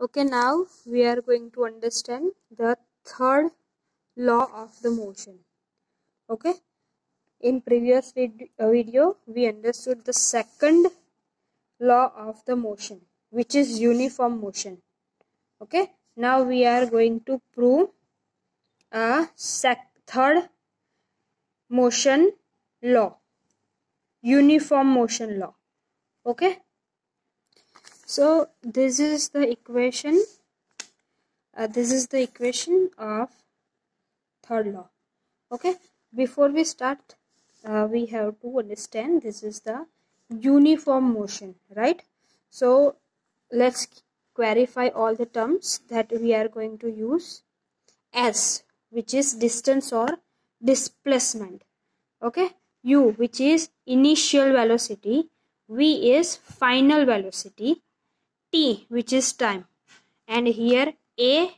Okay, now we are going to understand the third law of the motion. Okay, in previous video we understood the second law of the motion, which is uniform motion. Okay, now we are going to prove a third motion law, uniform motion law. Okay, so this is the equation. This is the equation of third law. Okay, before we start, we have to understand this is the uniform motion, right? So let's clarify all the terms that we are going to use. S, which is distance or displacement. Okay, U, which is initial velocity. V is final velocity. T, which is time. And here A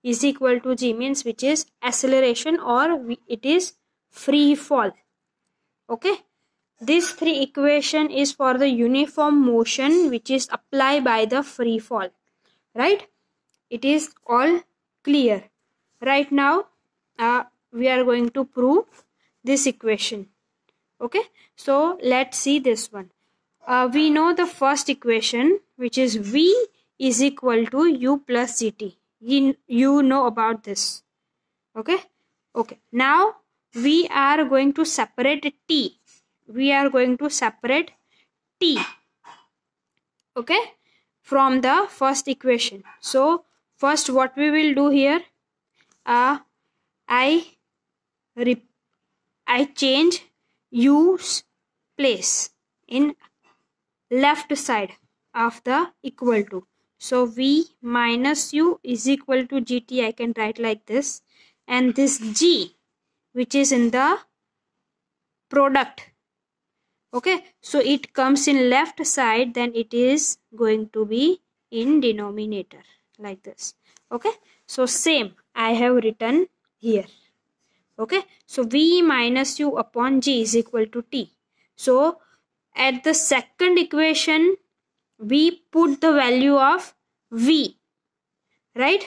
is equal to G, means which is acceleration, or it is free fall. Okay, this three equation is for the uniform motion which is applied by the free fall, right? It is all clear. Right now we are going to prove this equation. Okay, so let's see this one. We know the first equation, which is V is equal to U plus GT. You know about this. Okay, now we are going to separate T. We are going to separate T, okay, from the first equation. So first what we will do here, I change U's place in left side of the equal to. So V minus U is equal to GT. I can write like this, and this G, which is in the product. Okay, so it comes in left side, then it is going to be in denominator like this. Okay, so same I have written here. Okay, so V minus U upon G is equal to T. So at the second equation we put the value of V, right?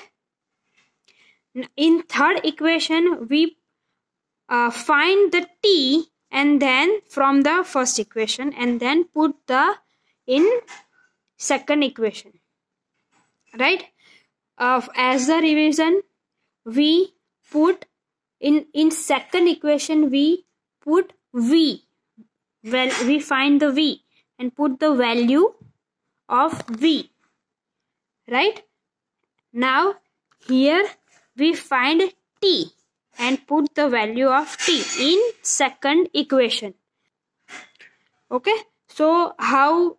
In third equation we find the T, and then from the first equation, and then put the in second equation, right? As the revision, we put in second equation we put V. Well, we find the V and put the value of V, right? Now here we find T and put the value of T in second equation. Okay, so how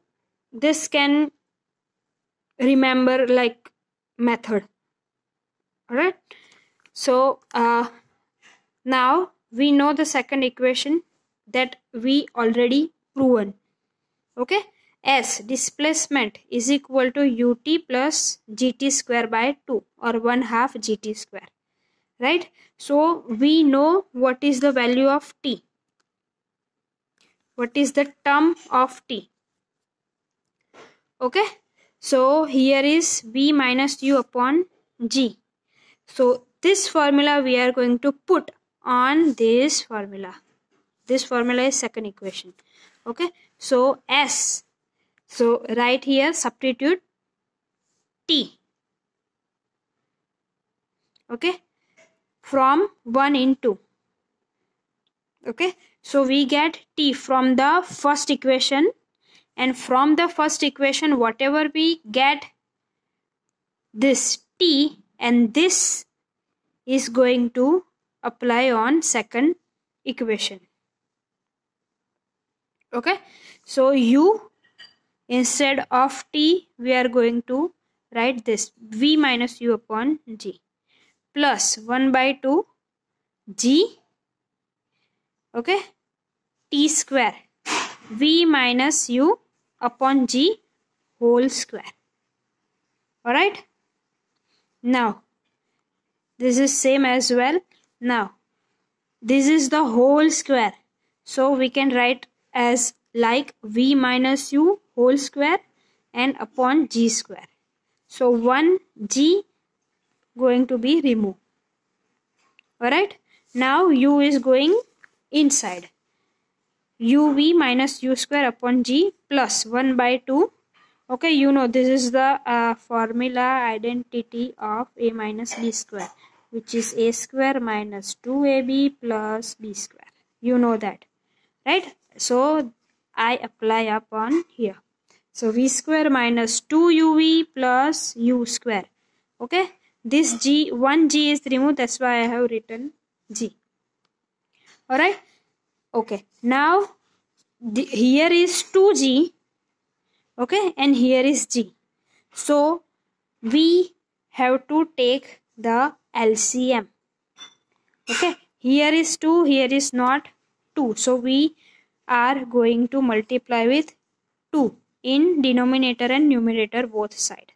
this can remember like method? Alright, so now we know the second equation that we already proven. Okay, S, displacement, is equal to ut plus gt square by 2, or 1/2 gt square, right? So we know what is the value of T. What is the term of T? Okay, so here is V minus U upon G. So this formula we are going to put on this formula. This formula is second equation. Okay, so S, so right here substitute T. Okay, from 1 in 2. Okay, so we get T from the first equation, and from the first equation whatever we get, this T, and this is going to apply on second equation. Okay, so U, instead of T we are going to write this V minus U upon G plus 1/2 G, okay, T square, V minus U upon G whole square. Alright, now this is same as well. Now this is the whole square, so we can write as like V minus U whole square and upon G square. So 1g going to be removed. Alright. Now u is going inside. uv minus u square upon g plus 1 by 2. Okay, you know this is the formula identity of a minus b square, which is a square minus 2ab plus b square. You know that, right? So I apply upon here. So v square minus 2uv plus u square. Okay, this g, 1g is removed, that's why I have written g. Alright. Okay, now here is 2g, okay, and here is g. So we have to take the LCM. Okay, here is 2, here is not 2. So we are going to multiply with 2 in denominator and numerator both side.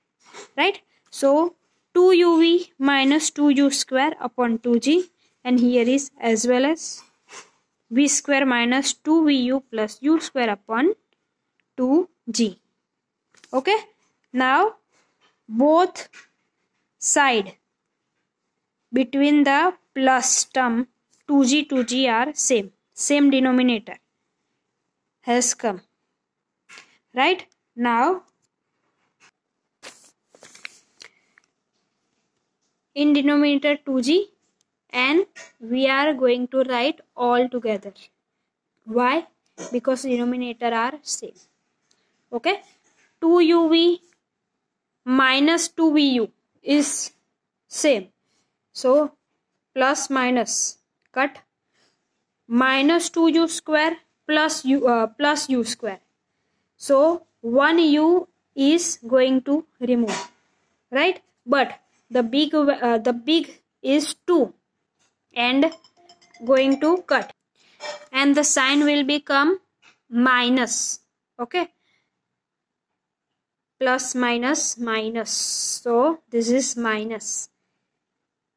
Right? So 2uv minus 2u square upon 2g, and here is as well as v square minus 2vu plus u square upon 2g. Okay, now both side between the plus term 2g are same denominator has come. Right? Now in denominator 2g, and we are going to write all together. Why? Because denominator are same. Okay, 2uv minus 2vu is same, so plus minus cut, minus 2u square plus u square, so 1u is going to remove, right? But the big is 2 and going to cut, and the sign will become minus. Okay, plus minus minus, so this is minus,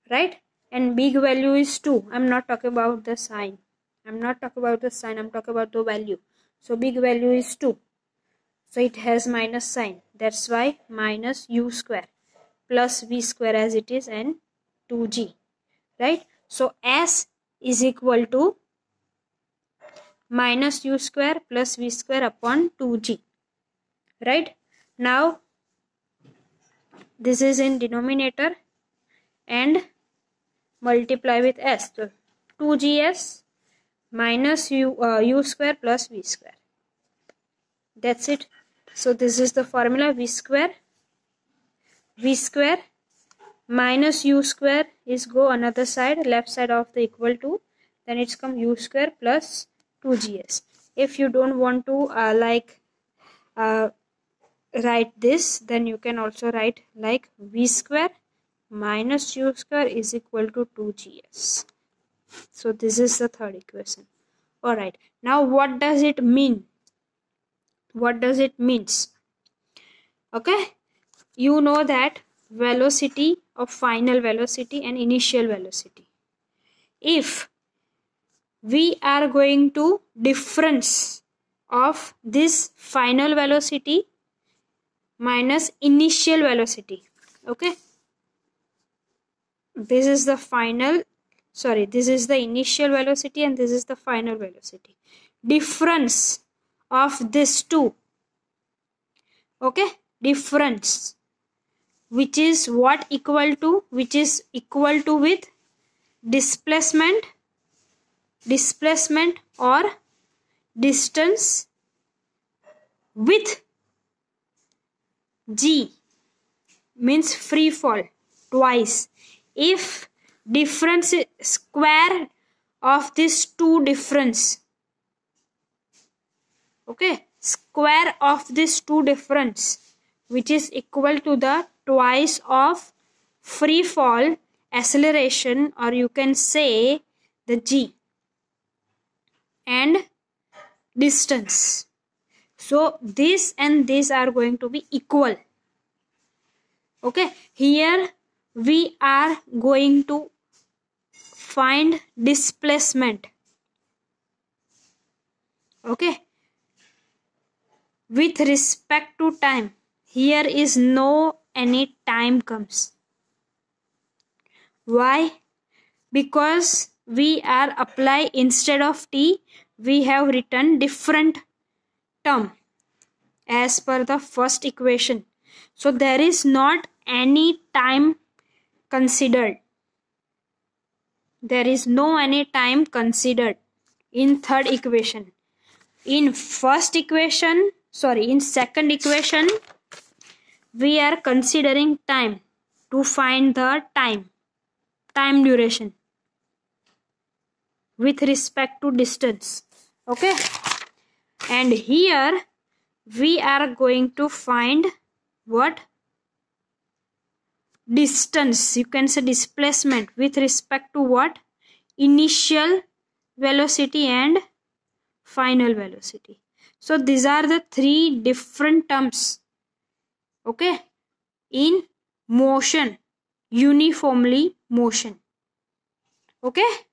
right? And big value is 2. I'm not talking about the sign, I'm talking about the value. So big value is 2, so it has minus sign, that's why minus u square plus v square as it is, and 2g, right? So s is equal to minus u square plus v square upon 2g, right? Now this is in denominator and multiply with s, so 2gs minus u square plus v square, that's it. So this is the formula, v square minus u square is go another side, left side of the equal to, then it's come u square plus 2gs. If you don't want to write this, then you can also write like v square minus u square is equal to 2gs. So this is the third equation. Alright, now what does it mean? What does it means? Okay, you know that velocity of final velocity and initial velocity. If we are going to difference of this final velocity minus initial velocity, okay, this is the initial velocity and this is the final velocity. Difference of this two, okay, difference, which is what equal to, which is equal to with displacement or distance with g, means free fall twice. If difference square of this two difference, okay, square of this two difference, which is equal to the twice of free fall acceleration, or you can say the g, and distance. So this and this are going to be equal. Okay, here we are going to find displacement. Okay, with respect to time, here is no any time comes. Why? Because we are apply instead of t, we have written different term as per the first equation. So there is not any time considered. There is no any time considered in third equation. In second equation, we are considering time to find the time duration with respect to distance. Okay. And here we are going to find what? Distance. You can say displacement with respect to what? Initial velocity and final velocity. So these are the three different terms, okay, in motion, uniformly motion. Okay.